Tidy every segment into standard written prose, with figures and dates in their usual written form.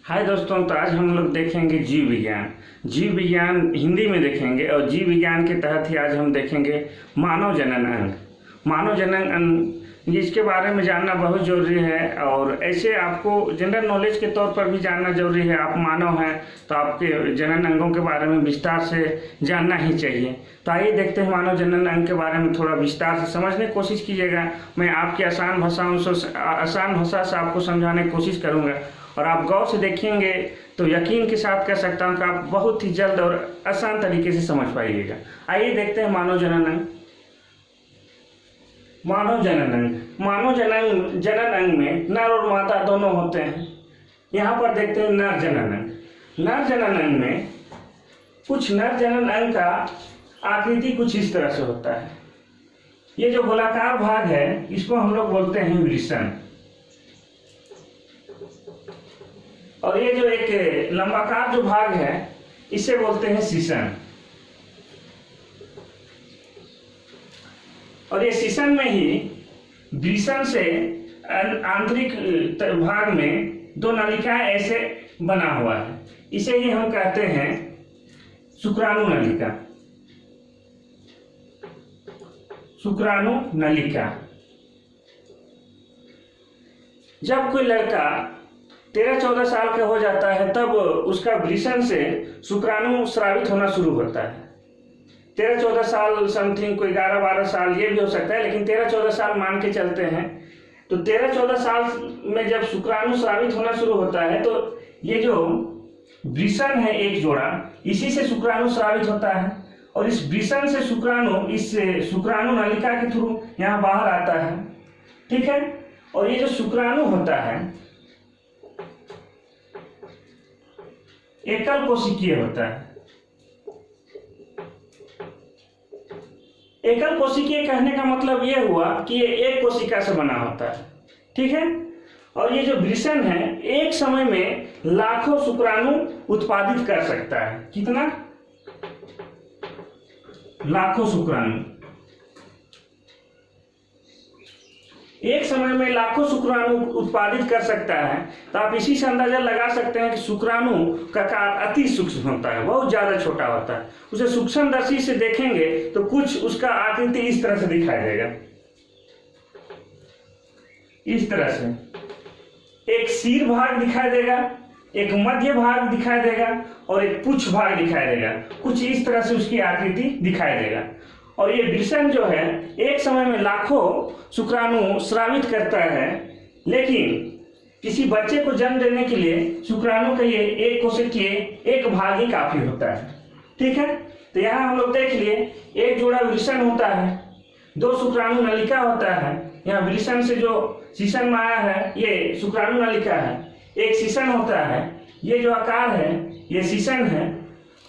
हाय दोस्तों, तो आज हम लोग देखेंगे जीव विज्ञान। जीव विज्ञान हिंदी में देखेंगे और जीव विज्ञान के तहत ही आज हम देखेंगे मानव जनन अंग। मानव जनन अंग इसके बारे में जानना बहुत ज़रूरी है और ऐसे आपको जनरल नॉलेज के तौर पर भी जानना जरूरी है। आप मानव हैं तो आपके जनन अंगों के बारे में विस्तार से जानना ही चाहिए। तो आइए देखते हैं मानव जनन अंग के बारे में थोड़ा विस्तार से समझने की कोशिश कीजिएगा। मैं आपकी आसान भाषा से आपको समझाने की कोशिश करूँगा और आप गौर से देखेंगे तो यकीन के साथ कह सकता हूँ कि आप बहुत ही जल्द और आसान तरीके से समझ पाइएगा। आइए देखते हैं मानव जनन अंग। मानव जनन अंग में नर और मादा दोनों होते हैं। यहाँ पर देखते हैं नर जनन अंग। नर जनन अंग में कुछ नर जनन अंग का आकृति कुछ इस तरह से होता है। ये जो गोलाकार भाग है इसको हम लोग बोलते हैं वृषण, और ये जो एक लंबाकार जो भाग है इसे बोलते हैं शीशन। और ये शीशन में ही वृषण से आंतरिक भाग में दो नलिकाएं ऐसे बना हुआ है। इसे ही हम कहते हैं शुक्राणु नलिका। शुक्राणु नलिका। जब कोई लड़का 13-14 साल का हो जाता है तब उसका वृषण से शुक्राणु स्रावित होना शुरू होता है। 13-14 साल समथिंग, कोई 11-12 साल ये भी हो सकता है, लेकिन 13-14 साल मान के चलते हैं। तो 13-14 साल में जब शुक्राणु स्रावित होना शुरू होता है तो ये जो वृषण है एक जोड़ा, इसी से शुक्राणु स्रावित होता है और इस वृषण से शुक्राणु इस शुक्राणु नलिका के थ्रू यहाँ बाहर आता है। ठीक है। और ये जो शुक्राणु होता है एकल कोशिकीय होता है। एकल कोशिकीय कहने का मतलब ये हुआ कि ये एक कोशिका से बना होता है। ठीक है। और ये जो वृषण है एक समय में लाखों शुक्राणु उत्पादित कर सकता है। कितना? लाखों शुक्राणु। एक समय में लाखों शुक्राणु उत्पादित कर सकता है। तो आप इसी से अंदाजा लगा सकते हैं कि शुक्राणु का आकार अति सूक्ष्म होता है, बहुत ज्यादा छोटा होता है। उसे सूक्ष्मदर्शी से देखेंगे तो कुछ उसका आकृति इस तरह से दिखाई देगा। इस तरह से एक सिर भाग दिखाई देगा, एक मध्य भाग दिखाई देगा और एक पुच्छ भाग दिखाई देगा। कुछ इस तरह से उसकी आकृति दिखाई देगा। और ये वृषण जो है एक समय में लाखों शुक्राणु स्रावित करता है, लेकिन किसी बच्चे को जन्म देने के लिए शुक्राणु का ये एक कोशिकीय एक भाग ही काफी होता है। ठीक है। तो यहाँ हम लोग देख लिए एक जोड़ा वृषण होता है, दो शुक्राणु नलिका होता है। यहाँ वृषण से जो शीशन में आया है ये शुक्राणु नलिका है। एक शीशन होता है, ये जो आकार है ये शीशन है।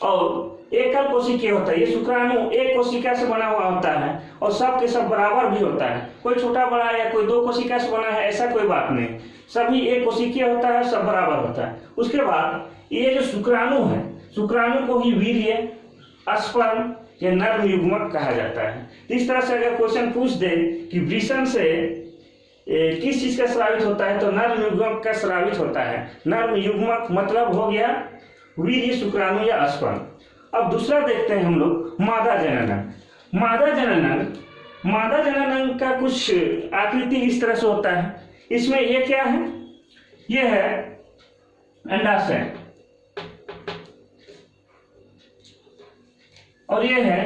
और एकल कोशिकीय होता है, ये शुक्राणु एक कोशिका से बना हुआ होता है और सब के सब बराबर भी होता है। कोई छोटा बड़ा या कोई दो कोशिका से बना है ऐसा कोई बात नहीं, सभी एक कोशिकीय होता है, सब बराबर होता है। उसके बाद ये जो शुक्राणु है, शुक्राणु को ही वीर्य, स्पर्म या नर्म युग्मक कहा जाता है। इस तरह से अगर क्वेश्चन पूछ दे कि वृषण से किस चीज का स्रावित होता है तो नर्म युग्मक का स्रावित होता है। नर्म युग्मक मतलब हो गया वीर्य, शुक्राणु या स्पर्म। अब दूसरा देखते हैं हम लोग मादा जनन अंग। मादा जनन अंग का कुछ आकृति इस तरह से होता है। इसमें ये क्या है? ये है अंडाशय और ये है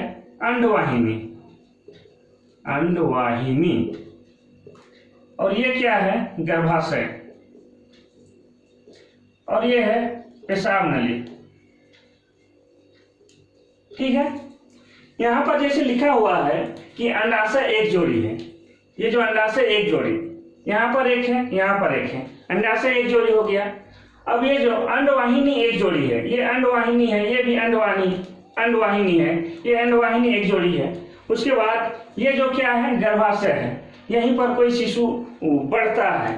अंडवाहिनी। और ये क्या है? गर्भाशय। और ये है पेशाब नली। ठीक है। यहाँ पर जैसे लिखा हुआ है कि अंडाशय एक जोड़ी है। ये जो अंडाशय एक जोड़ी, यहाँ पर एक है, यहाँ पर एक है, अंडाशय एक जोड़ी हो गया। अब ये जो अंडवाहिनी एक जोड़ी है, ये अंडवाहिनी है, ये भी अंडवाहिनी है, ये अंडवाहिनी एक जोड़ी है। उसके बाद ये जो क्या है? गर्भाशय है। यहीं पर कोई शिशु बढ़ता है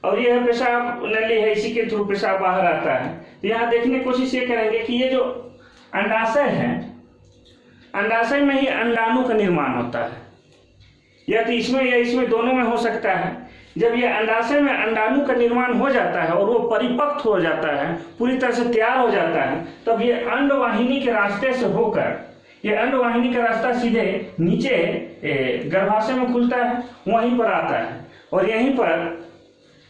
और यह पेशाब नली है, इसी के थ्रू पेशाब बाहर आता है। तो यहाँ देखने की कोशिश ये करेंगे कि ये जो अंडाशय है, अंडाशय में ही अंडाणु का निर्माण होता है। या तो इसमें या इसमें, दोनों में हो सकता है। जब ये अंडाशय में अंडाणु का निर्माण हो जाता है और वो परिपक्व हो जाता है, पूरी तरह से तैयार हो जाता है, तब ये अंडवाहिनी के रास्ते से होकर, ये अंडवाहिनी का रास्ता सीधे नीचे गर्भाशय में खुलता है, वहीं पर आता है और यहीं पर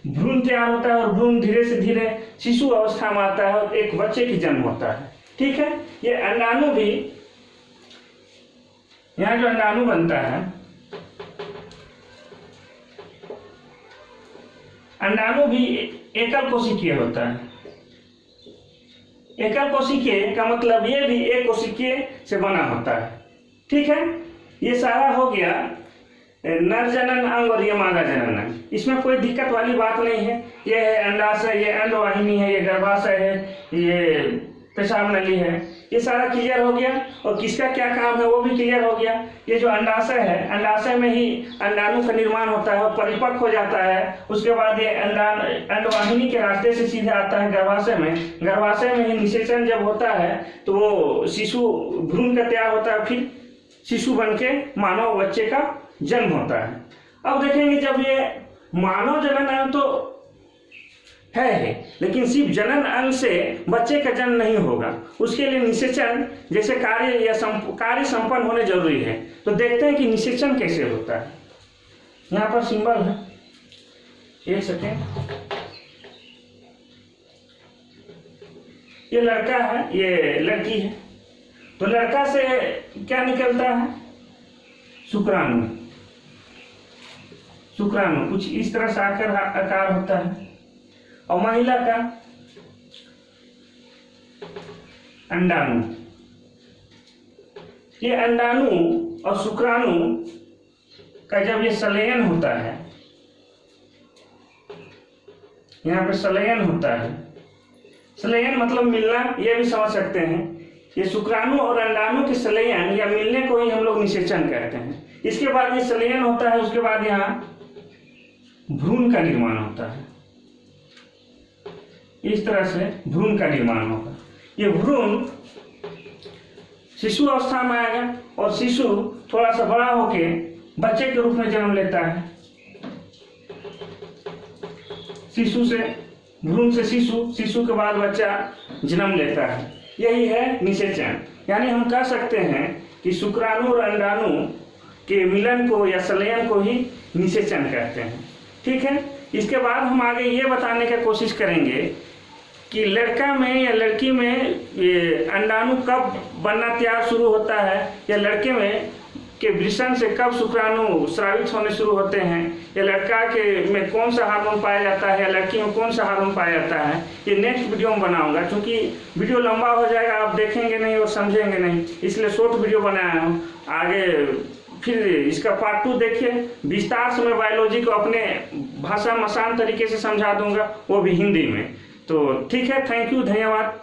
भ्रूण तैयार होता है और भ्रूण धीरे से धीरे शिशु अवस्था में आता है और एक बच्चे की जन्म होता है। ठीक है, ये अंडाणु भी, यहाँ जो अंडाणु बनता है, अंडाणु भी एकल कोशिकीय होता है। एकल कोशिकीय का मतलब ये भी एक कोशिकीय से बना होता है। ठीक है, ये सारा हो गया नर जनन अंग और ये मादा जनन अंग। इसमें कोई दिक्कत वाली बात नहीं है। ये है अंडाशय, ये अंडवाहिनी है, ये गर्भाशय है, ये पेशाब नली है, ये सारा क्लियर हो गया। और किसका क्या काम है वो भी क्लियर हो गया। ये जो अंडाशय है, अंडाशय में ही अंडाणु का निर्माण होता है और परिपक्व हो जाता है। उसके बाद ये अंडवाहिनी के रास्ते से सीधे आता है गर्भाशय में। गर्भाशय में ही निषेचन जब होता है तो वो शिशु भ्रूण का तैयार होता है, फिर शिशु बन के मानव बच्चे का जन्म होता है। अब देखेंगे जब ये मानव जनन अंग तो है, लेकिन सिर्फ जनन अंग से बच्चे का जन्म नहीं होगा, उसके लिए निषेचन जैसे कार्य या कार्य संपन्न होने जरूरी है। तो देखते हैं कि निषेचन कैसे होता है। यहाँ पर सिंबल है, एक सेकेंड, ये लड़का है, ये लड़की है। तो लड़का से क्या निकलता है? शुक्राणु। शुक्राणु कुछ इस तरह से आकार होता है। और महिला का अंडाणु। ये अंडाणु और शुक्राणु का जब ये संलयन होता है, यहाँ पे संलयन होता है, संलयन मतलब मिलना, ये भी समझ सकते हैं। ये शुक्राणु और अंडाणु के संलयन या मिलने को ही हम लोग निषेचन कहते हैं। इसके बाद ये संलयन होता है, उसके बाद यहाँ भ्रूण का निर्माण होता है। इस तरह से भ्रूण का निर्माण होगा। ये भ्रूण शिशु अवस्था में आएगा और शिशु थोड़ा सा बड़ा होके बच्चे के रूप में जन्म लेता है। शिशु से, भ्रूण से शिशु, शिशु के बाद बच्चा जन्म लेता है। यही है निषेचन। यानी हम कह सकते हैं कि शुक्राणु और अंडाणु के मिलन को या संलयन को ही निषेचन कहते हैं। ठीक है, इसके बाद हम आगे ये बताने की कोशिश करेंगे कि लड़का में या लड़की में ये अंडाणु कब बनना तैयार शुरू होता है, या लड़के में के वृषण से कब शुक्राणु स्रावित होने शुरू होते हैं, या लड़का के में कौन सा हार्मोन पाया जाता है या लड़की में कौन सा हार्मोन पाया जाता है। ये नेक्स्ट वीडियो में बनाऊंगा, क्योंकि वीडियो लंबा हो जाएगा, आप देखेंगे नहीं और समझेंगे नहीं, इसलिए शॉर्ट वीडियो बनाया हूँ। आगे फिर इसका पार्ट 2 देखिए, विस्तार से मैं बायोलॉजी को अपने भाषा में आसान तरीके से समझा दूंगा, वो भी हिंदी में। तो ठीक है, थैंक यू, धन्यवाद।